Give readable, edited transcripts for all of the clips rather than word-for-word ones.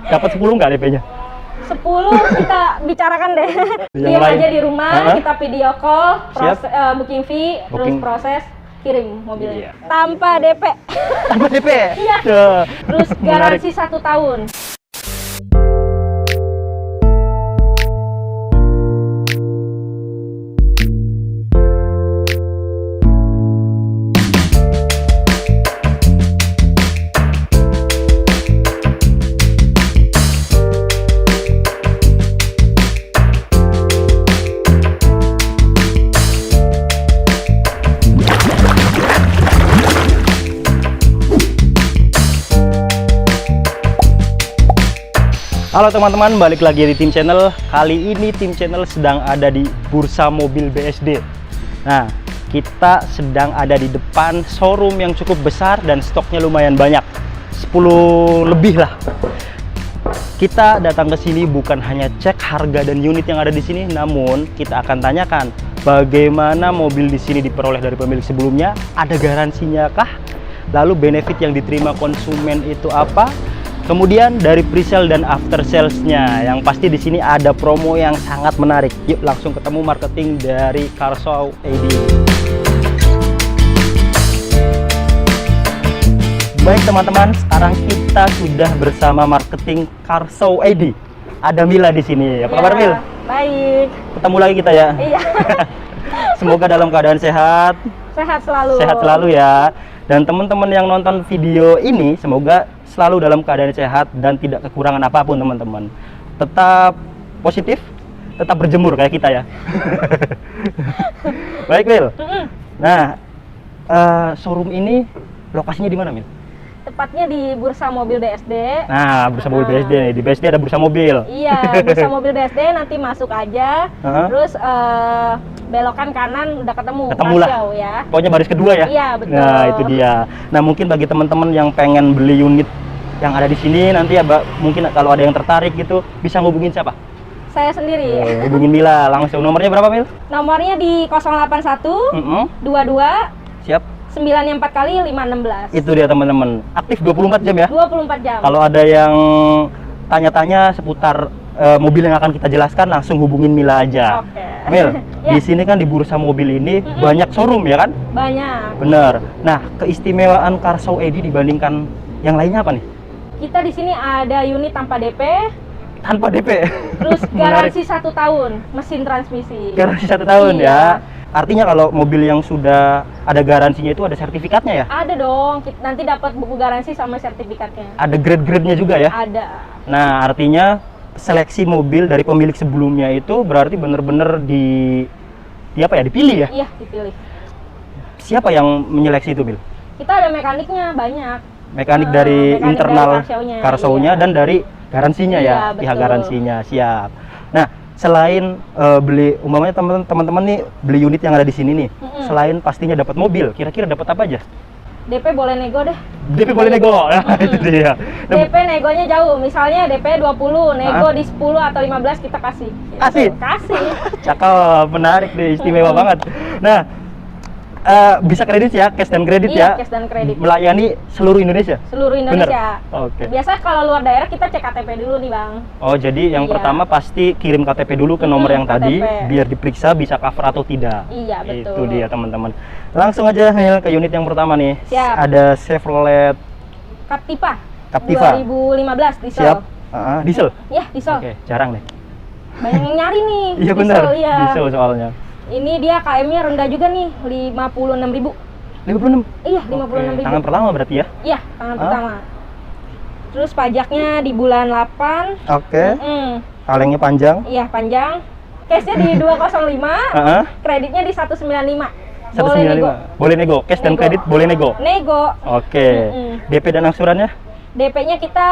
Dapat 10 nggak DP-nya? 10 kita bicarakan deh. Yang Diam lain. aja di rumah, kita video call, booking fee, terus Booking. proses kirim mobilnya. Iya. Tanpa DP. Tanpa DP? Iya. Terus Menarik. garansi 1 tahun. Halo teman-teman, balik lagi di Tim Channel. Kali ini Tim Channel sedang ada di Bursa Mobil BSD. Nah, kita sedang ada di depan showroom yang cukup besar dan stoknya lumayan banyak, 10 lebih lah. Kita datang ke sini bukan hanya cek harga dan unit yang ada di sini, namun kita akan tanyakan bagaimana mobil di sini diperoleh dari pemilik sebelumnya, ada garansinya kah? Lalu benefit yang diterima konsumen itu apa? Kemudian dari pre-sale dan after sales-nya, yang pasti di sini ada promo yang sangat menarik. Yuk langsung ketemu marketing dari Carshow ID. Baik teman-teman, sekarang kita sudah bersama marketing Carshow ID. Ada Mila di sini. Apa kabar Mil? Baik. Ketemu lagi kita ya. Iya. Semoga dalam keadaan sehat. Sehat selalu. Sehat selalu ya. Dan teman-teman yang nonton video ini semoga selalu dalam keadaan sehat dan tidak kekurangan apapun teman-teman. Tetap positif, tetap berjemur kayak kita ya. Baik Mil. Nah, showroom ini lokasinya di mana Mil? Tepatnya di Bursa Mobil BSD. Nah, Bursa Mobil BSD nih. Di BSD ada Bursa Mobil. Iya, Bursa Mobil BSD, nanti masuk aja. Terus belokan kanan udah ketemu lah. Carshow ya. Pokoknya baris kedua ya. Iya, betul. Nah, itu dia. Nah, mungkin bagi teman-teman yang pengen beli unit yang ada di sini nanti ya, mungkin kalau ada yang tertarik gitu bisa ngubungin siapa? Saya sendiri. Hubungin Mila langsung. Nomornya berapa Mil? Nomornya di 081 22 Siap. 94 kali 516. Itu dia teman-teman. Aktif 24 jam ya. 24 jam. Kalau ada yang tanya-tanya seputar mobil yang akan kita jelaskan, langsung hubungin Mila aja. Oke. Mil, Ya. di sini kan di Bursa Mobil ini banyak showroom ya kan? Banyak. Bener. Nah, keistimewaan Carshow ID dibandingkan yang lainnya apa nih? Kita di sini ada unit tanpa DP, Tanpa DP. terus Menarik. garansi 1 tahun mesin transmisi. Garansi 1 tahun Iya. ya. Artinya kalau mobil yang sudah ada garansinya itu ada sertifikatnya ya? Ada dong, nanti dapat buku garansi sama sertifikatnya. Ada grade-grade-nya juga ya? Ada. Nah, artinya seleksi mobil dari pemilik sebelumnya itu berarti benar-benar dipilih ya? Iya, dipilih. Siapa yang menyeleksi itu, Bil? Kita ada mekaniknya banyak. Mekanik dari mekanik internal dari Carshow-nya iya. dan dari garansinya Iya, ya, betul. pihak garansinya. Siap. Nah, selain beli, umpamanya teman-teman nih beli unit yang ada di sini nih, selain pastinya dapat mobil, kira-kira dapat apa aja? DP boleh nego deh. DP boleh nego. Nah, itu dia. Nah, DP negonya jauh. Misalnya DP 20, nego di 10 atau 15 kita kasih. Kasih? Kasih. cakep, menarik deh, istimewa banget. Nah, bisa kredit ya, cash dan kredit Iya, ya. cash dan kredit. Melayani seluruh Indonesia. Seluruh Indonesia. Bener? Oke. Biasa kalau luar daerah kita cek KTP dulu nih, Bang. Oh, jadi yang Iya. pertama pasti kirim KTP dulu ke nomor yang tadi, KTP. biar diperiksa bisa cover atau tidak. Iya, betul. Itu dia teman-teman. Langsung aja Mil, ke unit yang pertama nih. Siap. Ada Chevrolet Captiva. Captiva. 2015 diesel. Siap. Diesel. Iya, diesel. Oke, jarang nih. Banyak yang nyari nih. Iya benar. Diesel, iya. Diesel soalnya. Ini dia KM-nya rendah juga nih, 56.000. 56. Iya, 56.000. Tangan pertama berarti ya? Iya, tangan pertama. Terus pajaknya di bulan 8. Oke. Kalengnya panjang. Iya, panjang. Cashnya di 205, kreditnya di 195. Boleh nego. Boleh nego. Cash dan Nego. kredit boleh nego. Nego. Oke. DP dan angsurannya? DP-nya kita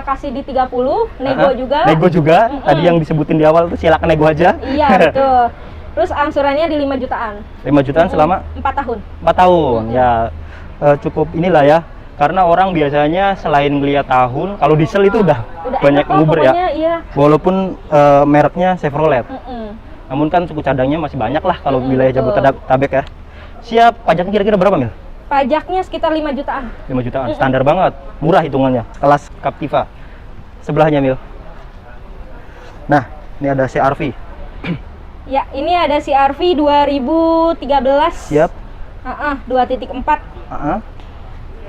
kasih di 30, nego juga. Nego juga. Tadi yang disebutin di awal tuh silakan nego aja. Iya, betul. Terus angsurannya di 5 jutaan. 5 jutaan selama 4 tahun. 4 tahun. Ya, cukup inilah ya. Karena orang biasanya selain ngeliat tahun, kalau diesel itu udah banyak enak lah nguber ya. pokoknya, iya. Walaupun mereknya Chevrolet. Mm-mm. Namun kan suku cadangnya masih banyak lah kalau wilayah betul. Jabodetabek ya. Siap, pajaknya kira-kira berapa Mil? Pajaknya sekitar 5 jutaan. 5 jutaan, standar banget, murah hitungannya, kelas Captiva. Sebelahnya Mil. Nah, ini ada CR-V. Ya, ini ada CR-V 2013. Siap. 2.4.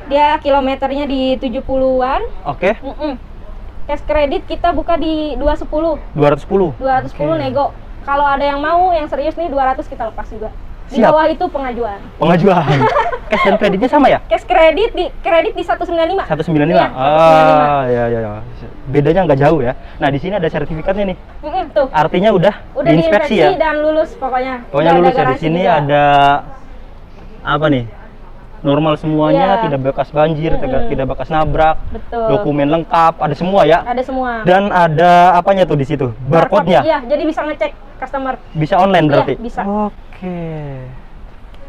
Dia kilometernya di 70-an. Oke. Cash kredit kita buka di 210. 210. 210 nego. Kalau ada yang mau yang serius nih 200 kita lepas juga. Di Siap. bawah itu pengajuan. Pengajuan. Cash dan kreditnya sama ya? Cash kredit di 195. 195. Iya, 195. Ya. Bedanya nggak jauh ya. Nah, di sini ada sertifikatnya nih. Tuh. Artinya udah diinspeksi ya. dan lulus pokoknya. Pokoknya Udah lulus ada ya. Di garansi sini juga. ada apa nih? Normal semuanya, Iya. tidak bekas banjir, tidak bekas nabrak. Betul. Dokumen lengkap, ada semua ya. Ada semua. Dan ada apanya tuh di situ? Barcode-nya. Iya, jadi bisa ngecek customer. Bisa online berarti? Iya, bisa. Oke.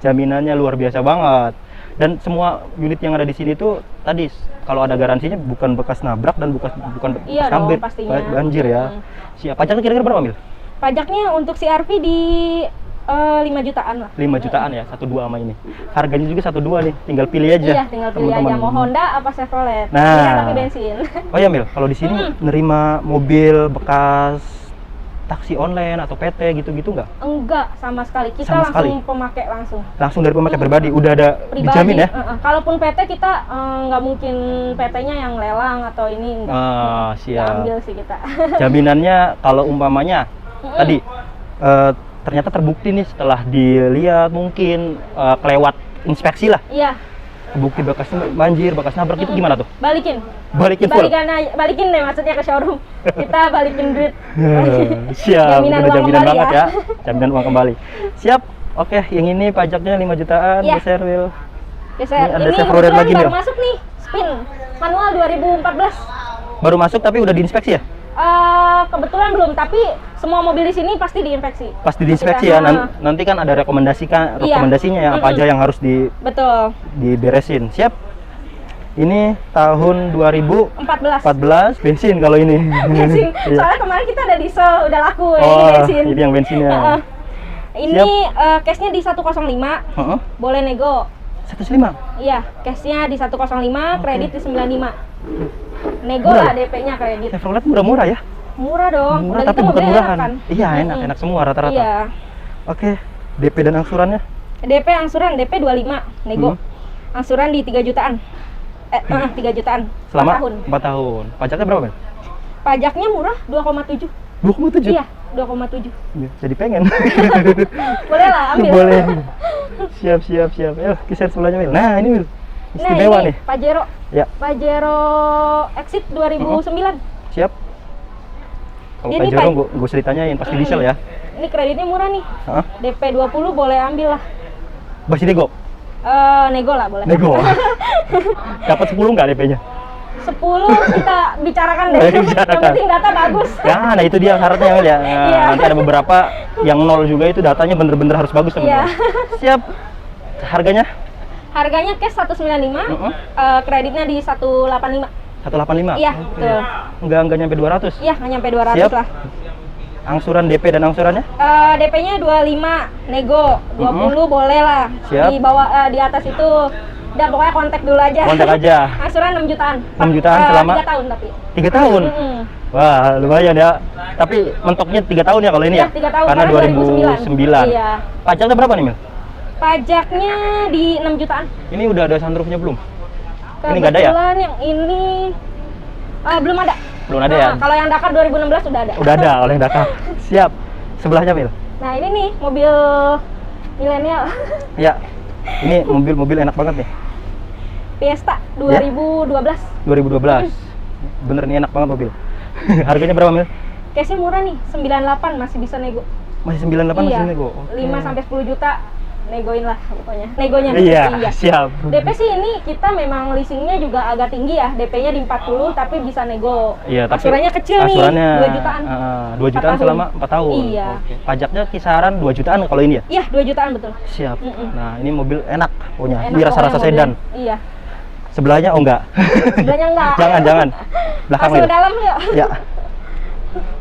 Jaminannya luar biasa banget. Dan semua unit yang ada di sini tuh tadi kalau ada garansinya bukan bekas nabrak dan bukan Iya bekas dong, nabrak, pastinya. banjir ya. Siap. Pajaknya kira-kira berapa, Mil? Pajaknya untuk CR-V di 5 jutaan lah. 5 jutaan ya, 1.2 sama ini. Harganya juga 1.2 nih, tinggal pilih aja. Iya, tinggal pilih aja teman-teman. mau Honda apa Chevrolet. Nah. Iya, tapi bensin. Oh ya Mil, kalau di sini nerima mobil bekas taksi online atau PT gitu-gitu nggak? Enggak, sama sekali. Kita Sama langsung sekali? pemakai langsung. Langsung dari pemakai pribadi, udah ada Pribadi. dijamin ya? Kalaupun PT kita nggak mungkin PT-nya yang lelang atau ini enggak. Ah, Nggak siap. ambil sih kita. Jaminannya kalau umpamanya tadi ternyata terbukti nih setelah dilihat mungkin kelewat inspeksi lah, Iya, terbukti bekas banjir, bekas nabrak itu gimana tuh? balikin. Balikin full? Balikin deh maksudnya ke showroom. Kita balikin duit. Siap, Jaminan udah uang jaminan kembali banget ya. ya. Jaminan uang kembali. Siap. Oke, yang ini pajaknya 5 jutaan, Iya. geser Will. Geser. Ini ada Ini Chevrolet kebetulan lagi, baru Mil. masuk nih, spin manual 2014. Baru masuk tapi udah diinspeksi ya? Kebetulan belum, tapi semua mobil di sini pasti diinspeksi. Pasti diinspeksi ya. Nanti kan ada rekomendasinya ya, apa aja yang harus Betul. diberesin. Siap. Ini tahun 2014 14. bensin kalau ini. Bensin. Iya. Soalnya kemarin kita ada diesel, udah laku ya, ini Oh, bensin. ini yang bensinnya. Ini cashnya di 105, Heeh. boleh nego. 105. Iya, cashnya di 105, kredit di 95. Nego Murah lah ya? DP-nya kredit. Chevrolet murah-murah ya? Murah dong. Murah Udah tapi gitu bukan mobilnya murahan. enak kan? Iya, enak semua rata-rata. Iya. Oke, DP dan angsurannya? DP angsuran DP 25, nego. Angsuran di 3 jutaan. 3 jutaan. Selama 4 tahun. 4 tahun. Pajaknya berapa, Men? Pajaknya murah 2,7. 2,7? Iya, 2,7. Ya, jadi pengen. Boleh lah, ambil. Boleh. Siap. Ayo, geser sebelahnya, Mil. Nah, ini Mil. Nah, Istimewa ini nih. Pajero. Ya, Pajero Exit 2009. siap. Kalau Ini Pajero nggak usah ditanyain, pasti diesel ya. Ini kreditnya murah nih. Hah? DP 20 boleh ambil lah. Masih nego? Nego lah boleh. Nego. Dapat 10 nggak DP-nya? 10 kita bicarakan deh. Bicarakan. Yang penting data bagus. Ya, nah itu dia syaratnya Mil ya. Nah, Iya. nanti ada beberapa yang nol juga itu datanya bener-bener harus bagus teman-teman. Iya. Siap. Harganya? Harganya cash 195, kreditnya di 185. 185. Iya, Oke. betul. Nggak nyampe 200. Iya, nggak nyampe 200 Siap. lah. Angsuran DP dan angsurannya? DP-nya 25, nego 20 boleh lah. Siap. Di bawah di atas itu udah pokoknya kontak dulu aja. Kontak aja. Angsuran 6 jutaan. 6 jutaan selama 3 tahun tapi. 3 tahun. Wah, lumayan ya. Tapi mentoknya 3 tahun ya kalau ini Iya, ya? 3 tahun, Karena karena 2009. Iya. Pajaknya berapa nih, Mil? Pajaknya di 6 jutaan. Ini udah ada sunroofnya belum? Ini nggak ada ya? Kebetulan yang ini belum ada. Belum ada ya? Kalau yang Dakar 2016 udah ada. Udah ada oleh Dakar. Siap. Sebelahnya, Mil. Nah, ini nih mobil milenial. Ya. Ini mobil enak banget nih. Fiesta 2012. 2012. Bener nih enak banget mobil. Harganya berapa, Mil? Cashnya murah nih, 98 masih bisa nego. Masih 98 Iya. masih nego. Oke. 5 sampai 10 juta negoin lah pokoknya. Negonya. Iya, siap. DP sih ini kita memang leasingnya juga agak tinggi ya. DP-nya di 40 tapi bisa nego. Iya, tapi Angsurannya kecil angsurannya, nih, 2 jutaan. 2 jutaan 4 tahun. selama 4 tahun. Iya. Oke. Pajaknya kisaran 2 jutaan kalau ini ya? Iya, 2 jutaan betul. Siap. Nah, ini mobil enak punya. Enak Ini rasa-rasa pokoknya sedan. mobil. Iya. Sebelahnya oh enggak. Sebelahnya enggak. Jangan. Belakang, Masuk Mil. dalam yuk. Ya.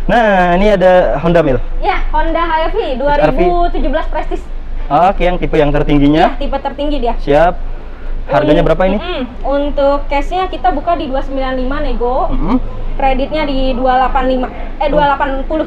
Nah, ini ada Honda, Mil. Ya, Honda HR-V 2017 Prestige. Oke, yang tipe yang tertingginya. Tipe tertinggi dia. Siap. Harganya berapa ini? Untuk cashnya kita buka di 295 nego. Kreditnya di 280. 280.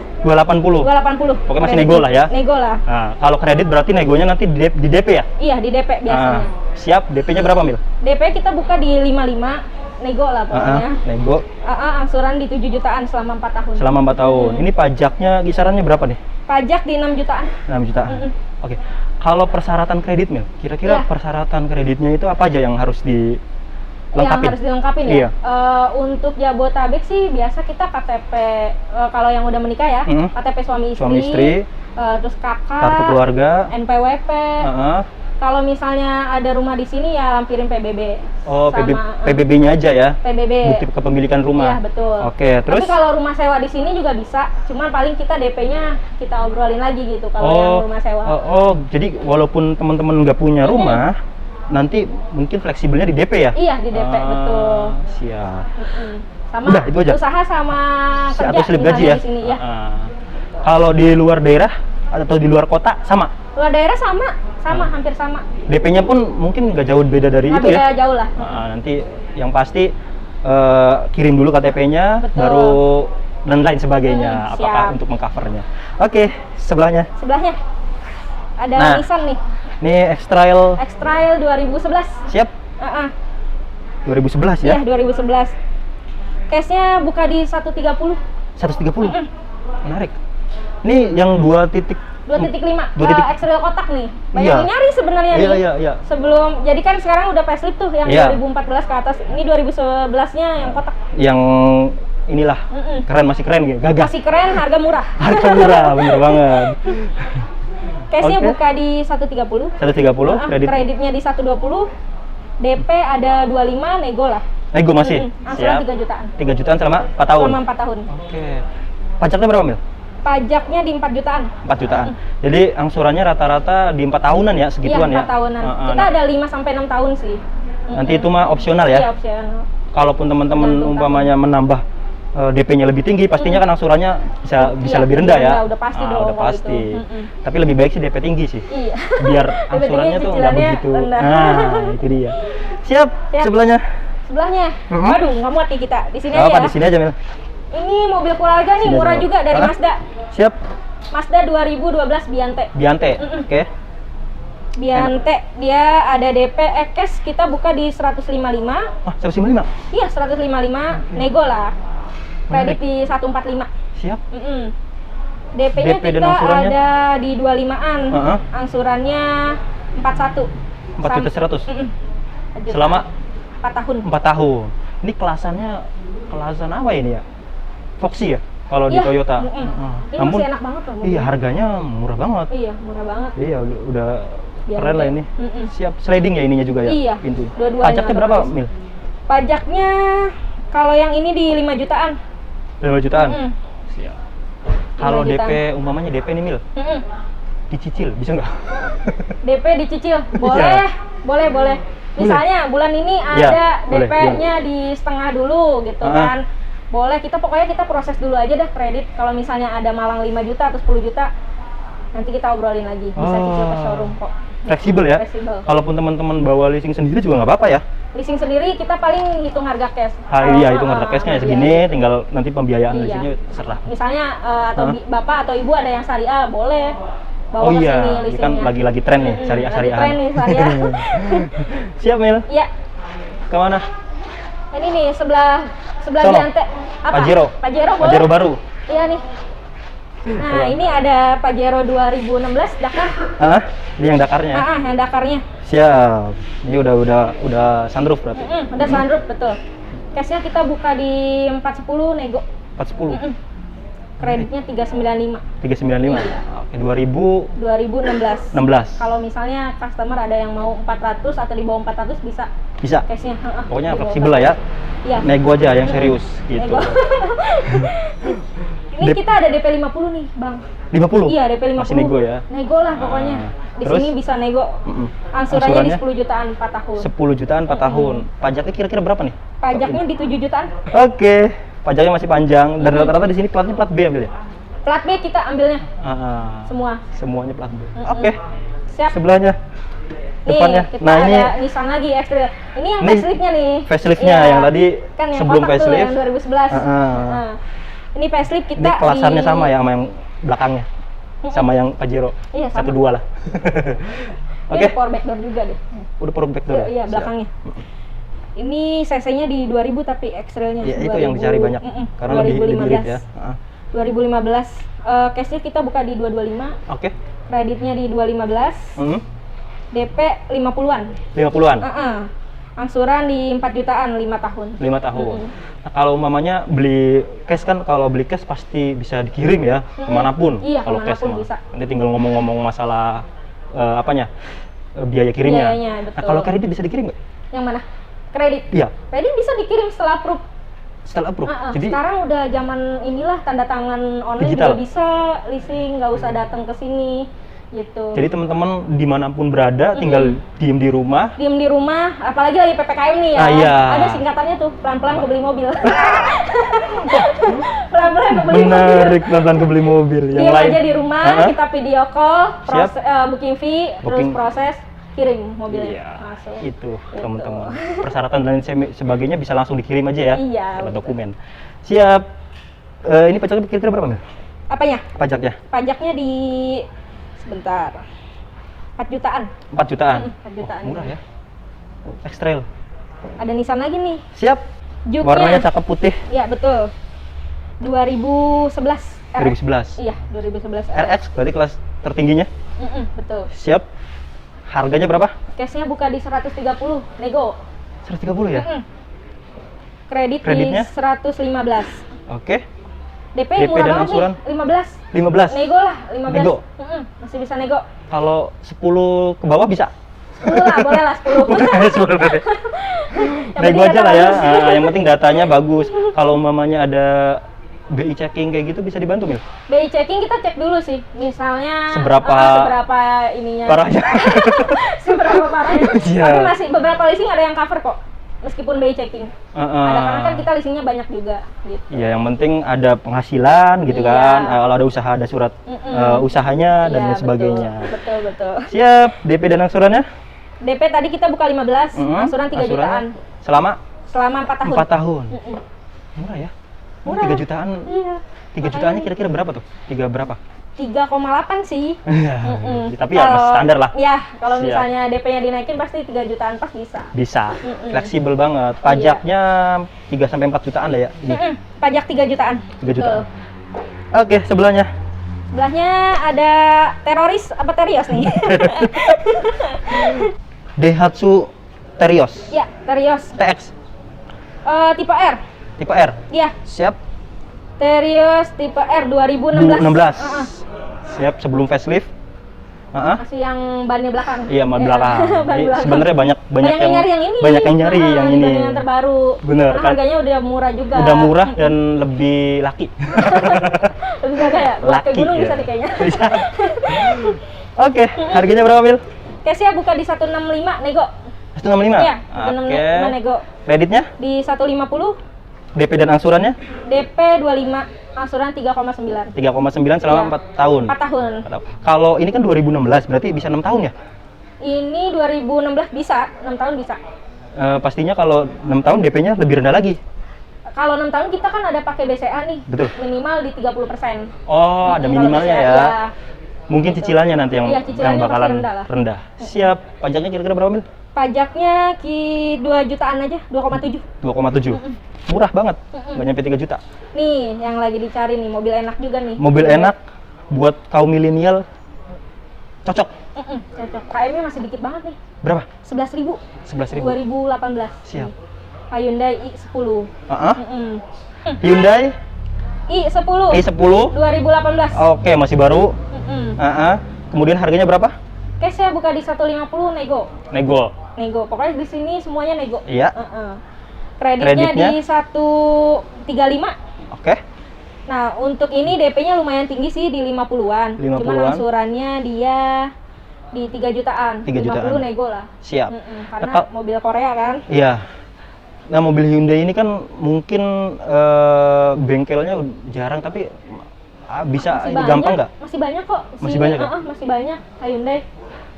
Pokoknya masih nego lah ya. Nego lah. Nah, kalau kredit berarti negonya nanti di DP ya? Iya, di DP biasanya. Siap, DP-nya berapa, Mil? DP kita buka di 55, nego lah pokoknya. Nego. Angsuran di 7 jutaan selama 4 tahun. Selama 4 tahun. Ini pajaknya kisarannya berapa nih? Pajak di 6 jutaan. 6 jutaan. Oke. Kalau persyaratan kredit, Mil, kira-kira persyaratan kreditnya itu apa aja yang harus dilengkapin? Yang harus dilengkapin ya? Iya. Untuk Jabotabek sih biasa kita KTP, kalau yang udah menikah ya, KTP suami istri, terus kakak, kartu keluarga, NPWP. Kalau misalnya ada rumah di sini ya lampirin PBB. Oh, sama, PBB-nya aja ya? PBB. Bukti kepemilikan rumah. Iya, betul. Oke, terus? Tapi kalau rumah sewa di sini juga bisa, cuman paling kita DP-nya kita obrolin lagi gitu kalau yang rumah sewa. Jadi walaupun teman-teman nggak punya rumah, nanti mungkin fleksibelnya di DP ya? Iya, di DP, betul. Siap. Sama Udah, itu aja? usaha sama kerja atau slip gaji ya? di sini, ya. Kalau di luar daerah atau di luar kota sama? Luar daerah sama, hampir sama. DP-nya pun mungkin nggak jauh beda dari itu ya? Beda jauh lah. Nanti yang pasti kirim dulu KTP-nya, Betul. baru dan lain sebagainya, apakah untuk mengcovernya. Oke, sebelahnya ada Nissan nih. Ini X-Trail 2011. siap? 2011 ya? Iya, 2011. Cashnya buka di 130. 130? Menarik. Ini yang 2.5 X-Trail kotak nih. Banyak Iya. yang nyari sebenarnya nih. Iya. Sebelum, jadi kan sekarang udah facelift tuh yang Iya. 2014 ke atas. Ini 2011-nya yang kotak. Yang inilah keren, masih keren gitu, gagah. Masih keren, harga murah. Harga murah, bener banget. Cashnya Oke. buka di 130. 130, Kreditnya di 120. DP ada 25, nego lah. Nego masih? Angsuran 3 jutaan. 3 jutaan selama 4 tahun? Selama 4 tahun. Oke. Pajaknya berapa, Mil? Pajaknya di 4 jutaan. 4 jutaan. Jadi angsurannya rata-rata di 4 tahunan ya, segituan Iya, ya? 4 tahunan. Kita ada 5-6 tahun sih. Nanti itu mah opsional ya? Iya, opsional. Kalaupun teman-teman Tergantung umpamanya menambah DP-nya lebih tinggi, pastinya kan angsurannya bisa Iya, lebih rendah ya? udah pasti dong Udah kalau pasti. itu. Tapi lebih baik sih DP tinggi sih. Iya. Biar DP angsurannya tinggi, tuh nggak cicilannya begitu. rendah. Nah, itu dia. Siap. Siap. Sebelahnya. Sebelahnya. Waduh, nggak muat nih kita. Di sini Apa aja. di sini aja, Mil? Ini mobil keluarga nih, Sini murah aja, juga dari Hah? Mazda. Siap. Mazda 2012 Biante. Biante. Oke. Biante, dia ada DP cash kita buka di 155. 155. Iya, 155, nego lah. Kredit di 145. Siap. DP-nya DP dan kita angsurannya? ada di 25-an. Angsurannya 41. 4.100.000. 4 juta. Selama 4 tahun. 4 tahun. Ini kelasan apa ini ya? Foxy ya kalau di Iya. Toyota. Ini Namun masih enak banget loh. iya, harganya murah banget. Iya, murah banget. Iya, udah Biar keren lah ini. Siap. Sliding ya ininya juga ya? Iya, Pintu. dua-duanya Pajaknya berapa, otomatis. Mil? Pajaknya kalau yang ini di 5 jutaan. 5 jutaan. Siap. Kalau 5 jutaan. DP umpamanya DP nih, Mil, dicicil bisa nggak? DP dicicil. Boleh, boleh. Misalnya bulan ini Iya, ada boleh, DP-nya di setengah dulu gitu kan. Boleh, pokoknya kita proses dulu aja dah kredit. Kalau misalnya ada malang 5 juta atau 10 juta, nanti kita obrolin lagi. Bisa cicil ke showroom kok. Fleksibel ya? Fleksibel. Kalaupun teman-teman bawa leasing sendiri juga nggak apa-apa ya? Leasing sendiri kita paling hitung harga cash. Iya, hitung harga cashnya ya segini, tinggal nanti pembiayaan Iya. leasingnya serah. Misalnya atau bapak atau ibu ada yang syariah, boleh bawa ke sini Ini kan leasingnya. lagi tren nih, syariah-syariahan. Lagi tren nih syariah. Siap, Mil? Iya. Kemana? Ini nih sebelah Sono. Biante. Apa? Pajero. Pajero boleh. Pajero baru. Iya nih. Nah, ini ada Pajero 2016 Dakar. Ini yang Dakarnya. Yang Dakarnya. Siap. Ini udah sunroof berarti. Udah sunroof, betul. Cashnya kita buka di 410 nego. 410. Kreditnya 395. 395. Oke, 2016. 2016. Kalau misalnya customer ada yang mau 400 atau di bawah 400 bisa Bisa. cashnya. Pokoknya Di bawah fleksibel lah ya. Iya. Nego aja yang serius gitu. Nego. Ini kita ada DP 50 nih, Bang. 50? Iya, DP 50. Masih nego ya? Nego lah pokoknya. Di Terus? sini bisa nego. Angsurannya di 10 jutaan 4 tahun. 10 jutaan 4 tahun. Pajaknya kira-kira berapa nih? Pajaknya di 7 jutaan. Oke. Pajaknya masih panjang dan rata-rata di sini platnya plat B ambil ya? Plat B kita ambilnya. Ah, Semua. semuanya plat B. Oke. Siap. Sebelahnya. depannya. Kita Nah, ada ini Nissan lagi X-Trail. Ini yang Ini facelift-nya nih. facelift-nya Iya. yang tadi Kan yang sebelum kotak tuh, facelift. yang 2011. Heeh. Nah, ini facelift kita Ini kelasannya di... sama ya sama yang belakangnya. Sama yang Pajero. Iya, sama. 1.2 lah. Ini Oke. ada power back door juga deh. Udah power back door ya? Iya, Siap. belakangnya. Ini CC-nya di 2000 tapi X-Trail-nya Ya, itu yang dicari banyak. Karena lebih irit ya. Heeh. 2015. Cashnya kita buka di 225, Oke. kreditnya di 215, DP 50-an. 50-an. Angsuran di 4 jutaan 5 tahun. 5 tahun. Nah, kalau mamanya beli cash kan, kalau beli cash pasti bisa dikirim ya kemanapun. Iya, kalau cash kemanapun mah. bisa. Nanti tinggal ngomong-ngomong masalah apanya, biaya kirimnya. Biayanya, Nah, betul. kalau kredit bisa dikirim nggak? Yang mana? Kredit. Iya, Kredit bisa dikirim setelah approve. setelah approve. Jadi Sekarang udah zaman inilah tanda tangan online digital. juga bisa leasing, nggak usah datang ke sini gitu. jadi teman-teman dimanapun berada tinggal diem di rumah. Diem di rumah, apalagi lagi PPKM nih ya. Ah, iya. Ada singkatannya tuh, pelan-pelan kebeli mobil. Pelan-pelan kebeli mobil. Menarik, pelan-pelan kebeli mobil. Yang Diem lain aja di rumah, kita video call, booking fee, terus Booking. proses, kirim mobilnya. Iya, Langsung. itu teman-teman. Persyaratan dan sebagainya bisa langsung dikirim aja ya. Iya, Lewat betul. dokumen. Siap. Ini pajaknya kira-kira berapa, Mil? Apanya? Pajaknya? Pajaknya di sebentar. 4 jutaan. 4 jutaan. 4 jutaan. Oh, murah ya. X-Trail. Ada Nissan lagi nih. Siap. Juke-nya. Warnanya cakep putih. Iya, betul. 2011 RX. 2011. Iya, 2011 RX berarti kelas tertingginya. Betul. Siap. Harganya berapa? Cashnya buka di 130, nego. 130 ya? Kreditnya Kreditnya? di 115. Oke. DP DP murah dan banget angsuran? nih, 15. 15. Nego lah, 15. Nego? Masih bisa nego. Kalau 10 ke bawah bisa? 10 lah, boleh lah 10. Yang Nego penting aja data lah ya. bagus. Yang penting datanya bagus. Kalau umpamanya ada BI checking kayak gitu bisa dibantu, Mil? BI checking kita cek dulu sih. Misalnya Seberapa ininya. Parahnya. Seberapa parahnya. Iya. Tapi masih beberapa leasing ada yang cover kok. Meskipun BI checking. Ada karena kan kita leasingnya banyak juga gitu. Iya, yang penting ada penghasilan gitu Iya. kan. Kalau ada usaha, ada surat usahanya dan Iya, lain sebagainya. Betul. Siap. DP dan angsurannya? DP tadi kita buka 15, angsuran 3 jutaan. Selama Selama 4 tahun. 4 tahun. Murah ya? Murah. 3 jutaan. Iya. 3 jutaannya kira-kira berapa tuh? 3 berapa? 3,8 sih. Tapi ya masih standar lah. Ya, kalau Siap. misalnya DP-nya dinaikin pasti 3 jutaan pas bisa. Bisa. Fleksibel banget. Pajaknya 3 sampai 4 jutaan lah ya. Ini. Pajak 3 jutaan. 3 jutaan. Betul. Oke, sebelahnya. Sebelahnya ada teroris apa terios nih? Daihatsu Terios. Ya, terios. TX Tipe R. tipe R. Iya, Siap. terios tipe R 2016. 2016. Heeh. Siap, sebelum facelift. Masih yang bannya belakang. Iya, ban belakang. Ban Jadi belakang. sebenarnya banyak yang nyari yang ini. Banyak yang nyari yang ini. dibanding yang terbaru. Bener, Karena kan? harganya udah murah juga. Udah murah dan lebih laki. Lebih gagah ya? Buat ke Laki, gunung ya. bisa nih kayaknya. Bisa. Oke, harganya berapa, Mil? Cashnya buka di 165 nego. 165? Iya, Oke. 165 nego. Kreditnya? Di 150, DP dan angsurannya? DP 25, angsuran 3,9. 3,9 selama Iya. 4 tahun. 4 tahun. 4 tahun. Kalau ini kan 2016, berarti bisa 6 tahun ya? Ini 2016 bisa, 6 tahun bisa. Pastinya kalau 6 tahun DP-nya lebih rendah lagi. Kalau 6 tahun kita kan ada pakai BCA nih. Betul. Minimal di 30%. Oh, ada Kalau minimalnya BCA, ya. iya. Mungkin cicilannya nanti yang, Iya, cicilannya yang bakalan pasti rendah lah. rendah. Siap. Pajaknya kira-kira berapa, Mil? Pajaknya 2 jutaan aja, 2,7. 2,7. Murah banget. Nggak nyampe 3 juta. Nih, yang lagi dicari nih, mobil enak juga nih. Mobil enak buat kaum milenial cocok. Cocok. KM-nya masih dikit banget nih. Berapa? 11.000. 11.000. 2018. Siap. Hyundai i10. Hyundai i10. i10. 2018. Oke, masih baru. Kemudian harganya berapa? Cashnya buka di 150 nego. Nego. Pokoknya di sini semuanya nego. Iya. Kreditnya Kreditnya? di 135. Oke. Nah, untuk ini DP-nya lumayan tinggi sih di 50-an. 50-an. Cuman angsurannya dia di 3 jutaan. 3 jutaan. 50 nego lah. Siap. Karena Nah, mobil Korea kan. iya. Nah, mobil Hyundai ini kan mungkin bengkelnya jarang, tapi bisa Masih ini gampang nggak? Masih banyak kok. Masih banyak ya? Masih banyak Hyundai.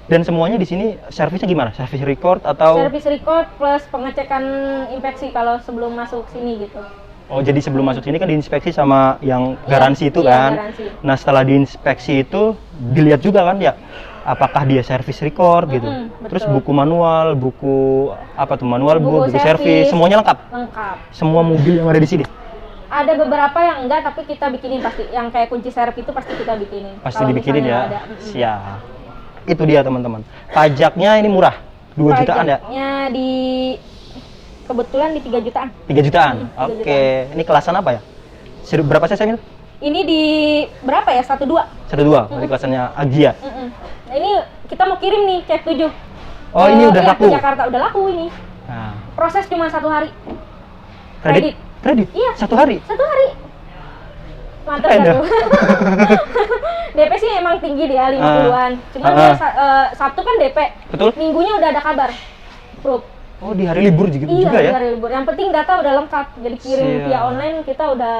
Dan semuanya di sini servisnya gimana? Servis record atau? Service record plus pengecekan inspeksi kalau sebelum masuk sini gitu. Oh, jadi sebelum masuk sini kan diinspeksi sama yang garansi itu Iya, kan? garansi. Nah, setelah diinspeksi itu dilihat juga kan ya, apakah dia servis record gitu. betul. Terus buku manual, buku apa tuh manual, buku Buku servis, servis. semuanya lengkap. Lengkap. Semua mobil yang ada di sini Ada beberapa yang enggak, tapi kita bikinin pasti. Yang kayak kunci serep itu pasti kita bikinin. pasti Kalau dibikinin misalnya ya. ada. Siap. Itu dia teman-teman. Pajaknya ini murah, 2 jutaan ya? Pajaknya di kebetulan di 3 jutaan. 3 jutaan. 3 Oke, ini kelasan apa ya? Berapa cc Mil? Ini di berapa ya? 1.2. 1.2, berarti kelasannya Agia. Nah, ini kita mau kirim nih cek 7. Oh, ini udah iya, laku. Ke Jakarta udah laku ini. Nah, Proses cuma 1 hari. kredit? Kredit? Iya. 1 hari? 1 hari. Mantap Keren kan ya? tuh. DP sih emang tinggi dia 50-an. Cuman dia Sabtu kan DP. Betul? Minggunya udah ada kabar. Proof. Oh, di hari libur juga, Iya, juga ya? hari libur. Yang penting data udah lengkap. Jadi kirim Siap. via online kita udah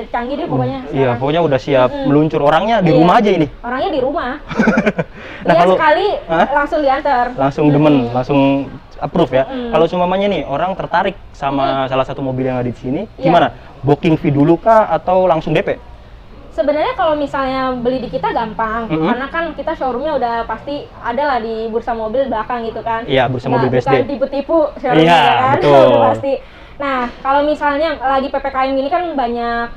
canggih deh pokoknya. Iya, sekarang. pokoknya udah siap meluncur. Orangnya di Iya. rumah aja ini. Orangnya di rumah. Nah, Iya, kalau sekali Hah? langsung diantar. langsung demen, langsung approve ya. Kalau seumpamanya nih orang tertarik sama salah satu mobil yang ada di sini, Iya. gimana? Booking fee dulu kah atau langsung DP? Sebenarnya kalau misalnya beli di kita gampang, Mm-mm. karena kan kita showroomnya udah pasti ada lah di bursa mobil belakang gitu kan. Iya, bursa mobil BSD. Bukan tipu-tipu showroomnya Iya, kan, betul. udah pasti. Nah, kalau misalnya lagi PPKM gini kan banyak,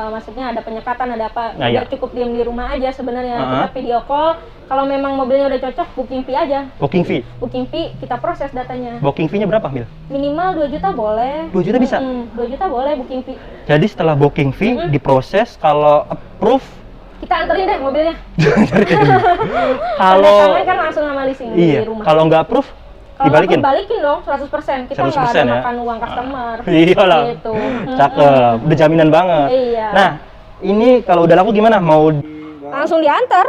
maksudnya ada penyekatan, ada apa, Nah, biar iya. cukup diem di rumah aja sebenarnya. Uh-huh. Kita video call, kalau memang mobilnya udah cocok, booking fee aja. Booking fee? Booking fee kita proses datanya. Booking fee-nya berapa, Mil? Minimal 2 juta boleh. 2 juta bisa? 2 juta boleh booking fee. Jadi setelah booking fee diproses, kalau approve, Kita anterin deh mobilnya. kalau Tanda tangan kan langsung sama leasing iya, di rumah. kalau nggak approve, Kalau dibalikin? nggak, balikin dong 100%. Kita nggak 100% ada ya? makan uang customer. Iya lah. Gitu. Cakep, udah jaminan banget. Iya. Nah, ini kalau udah laku gimana? Mau Langsung diantar.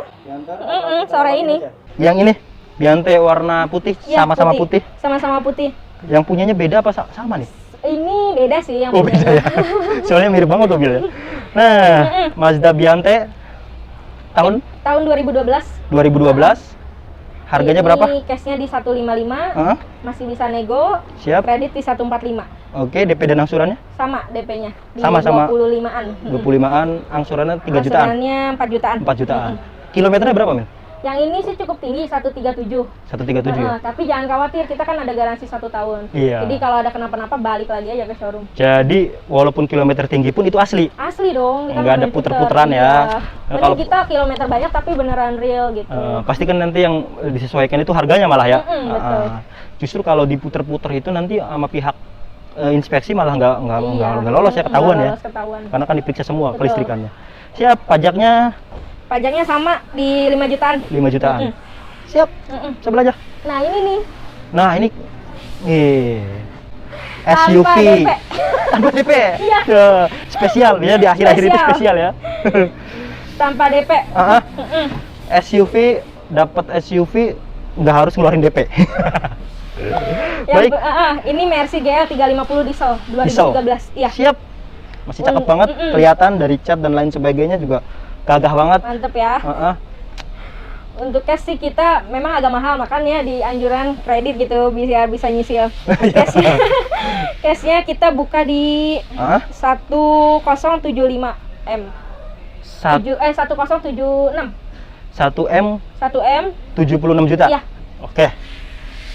Sore ini. yang ini Biante warna putih, Iya, sama-sama putih. Sama-sama putih. Yang punyanya beda apa sama nih? Ini beda sih yang Oh, beda punyanya. ya. Soalnya mirip banget mobilnya. Nah, Mazda Biante tahun Tahun 2012. 2012. Harganya Ini berapa? cashnya di 155. Hah? Masih bisa nego. Siap. Kredit di 145. Oke, DP dan angsurannya? Sama DP-nya. Di Sama-sama. 25-an. 25-an, angsurannya 3 jutaan. Angsurannya 4 jutaan. 4 jutaan. Kilometernya berapa, Mil? Yang ini sih cukup tinggi 137. 137 ya? Tapi jangan khawatir, kita kan ada garansi 1 tahun. Iya. Jadi kalau ada kenapa-napa balik lagi aja ke showroom. Jadi, walaupun kilometer tinggi pun itu asli. Asli dong. Nggak ada main puter-puteran ya. Iya. Nah, Penting kalau- kita kilometer banyak tapi beneran real gitu. Pasti kan nanti yang disesuaikan itu harganya malah ya. Betul. Justru kalau diputer-puter itu nanti sama pihak inspeksi malah nggak Iya. lolos ya, ketahuan Nggak ya. lolos ketahuan. Karena kan diperiksa semua Betul. kelistrikannya. Siap, pajaknya Pajaknya sama di 5 jutaan. 5 jutaan. Siap, coba aja. Nah ini nih. Nah, ini nih Tanpa SUV. DP. Tanpa DP. Iya. Ya, spesial, biasanya di akhir-akhir itu spesial ya. Tanpa DP. SUV, dapat SUV nggak harus ngeluarin DP. Baik. Ini Mercy GL 350 diesel 2013. Iya. Siap. Masih cakep banget, kelihatan dari cat dan lain sebagainya juga gagah banget. Mantep ya. Untuk cash sih kita memang agak mahal, makanya di anjuran kredit gitu biar bisa nyicil. Cashnya kita buka di 1075 M. 1076. 1M 1M 76 juta. Iya. Oke.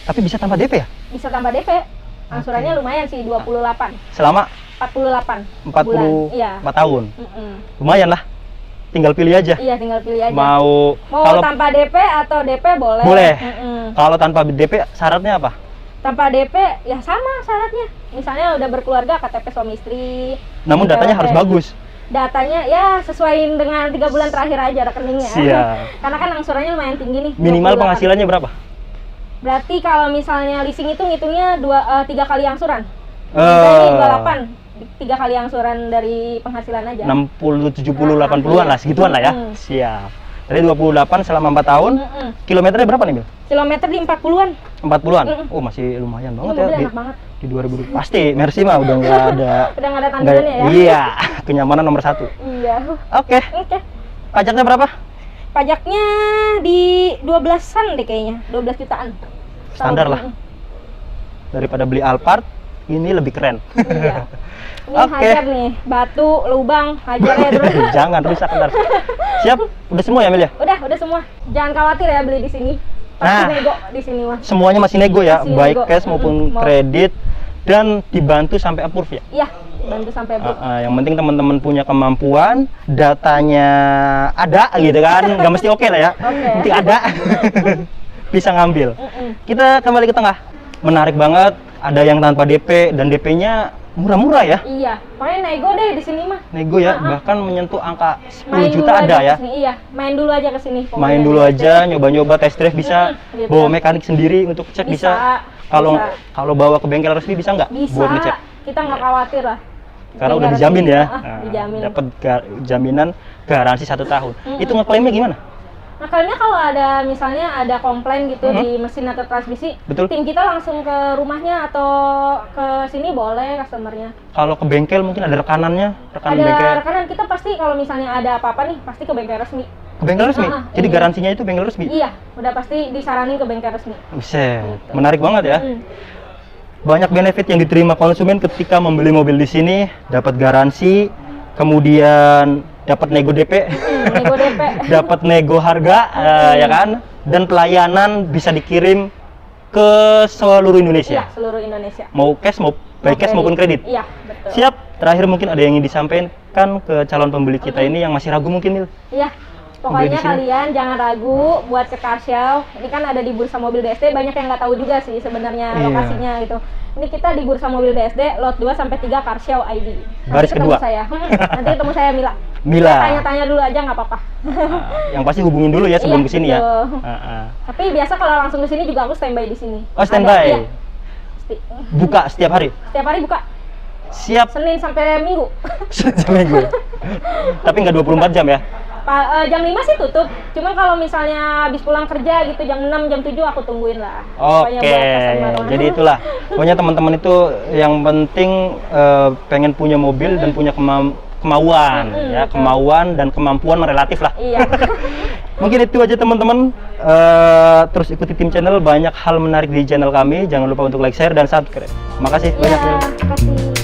Tapi bisa tambah DP ya? Bisa tambah DP. Angsurannya lumayan sih 28. Selama 48 44 Iya. tahun. Lumayan lah. Tinggal pilih aja. Iya, tinggal pilih aja. Mau kalau tanpa DP atau DP boleh. Boleh. Kalau tanpa DP syaratnya apa? Tanpa DP ya sama syaratnya. Misalnya udah berkeluarga, KTP suami istri. Namun datanya harus bagus. Datanya ya sesuai dengan 3 bulan terakhir aja rekeningnya. Siap. Karena kan angsurannya lumayan tinggi nih. Minimal 28. penghasilannya berapa? Berarti kalau misalnya leasing itu ngitungnya 3 kali angsuran. 28. 3 kali angsuran dari penghasilan aja. 60, 70, 80-an lah, segituan lah ya. Siap. Tadi 28 selama 4 tahun. Kilometernya berapa nih, Mil? Kilometer di 40-an. 40-an? Oh, masih lumayan Ini banget mobil ya. enak banget. Di 2000. Pasti, Mercy mah udah nggak ada. Udah nggak ada tandingannya ya? Iya, kenyamanan nomor 1. Iya. Oke. Pajaknya berapa? pajaknya di 12-an deh kayaknya, 12 jutaan. Standar lah. Daripada beli Alphard, ini lebih keren. Iya. Ini Oke. hajar nih, batu, lubang, hajar ya terus. Jangan rusak ntar. Siap? Udah semua ya, Mil ya? Udah semua. Jangan khawatir ya beli di sini. Pasti Nah. nego di sini mah. Semuanya masih nego ya, Masih baik nego. cash maupun Mau- kredit, dan dibantu sampai approve ya. Iya, bantu sampai bu. Yang penting teman-teman punya kemampuan, datanya ada gitu kan, nggak mesti oke lah ya. Oke. Penting ada, bisa ngambil. Kita kembali ke tengah, menarik banget. Ada yang tanpa DP dan DP-nya murah-murah ya. Iya, pokoknya nego deh di sini mah. Nego ya, bahkan menyentuh angka 10 Main juta dulu ada aja ya. kesini, iya, main dulu aja ke sini. pokoknya. Main dulu aja, nyoba-nyoba test drive bisa, Gitu. bawa mekanik sendiri untuk cek bisa. Kalau bisa. kalau bawa ke bengkel resmi bisa nggak? Bisa, Buat ngecek. kita nggak khawatir lah. Karena Bengkel udah dijamin resmi, ya. dijamin. Dapat jaminan garansi 1 tahun. Itu ngeklaimnya gimana? Nah, kayaknya kalau ada misalnya ada komplain gitu di mesin atau transmisi, Betul. tim kita langsung ke rumahnya atau ke sini boleh customernya. Kalau ke bengkel mungkin ada rekanannya, rekanan Ada bengkel. rekanan kita pasti kalau misalnya ada apa-apa nih pasti ke bengkel resmi. Ke bengkel resmi. Jadi iya. garansinya itu bengkel resmi. Iya, udah pasti disaranin ke bengkel resmi. Buset, menarik banget ya. Hmm. Banyak benefit yang diterima konsumen ketika membeli mobil di sini, dapat garansi, kemudian dapat nego DP, Nego DP. dapat nego harga, ya kan, dan pelayanan bisa dikirim ke seluruh Indonesia. Iya, seluruh Indonesia. Mau cash, mau baik cash maupun kredit. Iya, betul. Siap. Terakhir mungkin ada yang ingin disampaikan ke calon pembeli kita ini yang masih ragu mungkin, Mil. Iya. Beli di Pokoknya sini. kalian jangan ragu buat ke car show. Ini kan ada di Bursa Mobil BSD, banyak yang nggak tahu juga sih sebenarnya Iya. lokasinya gitu. Ini kita di Bursa Mobil BSD lot 2 sampai 3 car show ID. Nanti Baris ketemu kedua. saya. Nanti ketemu saya Mila. Mila. Tanya-tanya dulu aja nggak apa-apa. Yang pasti hubungin dulu ya sebelum Iya, kesini ya. betul. Tapi biasa kalau langsung ke sini juga aku standby di sini. Oh, standby. Ada, iya. Buka setiap hari. Setiap hari buka. Siap. Senin sampai Minggu. Seminggu. Tapi nggak 24 jam ya. Jam 5 sih tutup. Cuma kalau misalnya habis pulang kerja gitu jam 6, jam 7 aku tungguin lah. Pokoknya Oke, buat customer mah. jadi itulah. Pokoknya teman-teman itu yang penting pengen punya mobil dan punya kemauan, ya kemauan dan kemampuan relatif lah. Iya. Mungkin itu aja teman-teman. Terus ikuti tim channel, banyak hal menarik di channel kami. Jangan lupa untuk like, share, dan subscribe. Makasih Iya, banyak. Mil. makasih.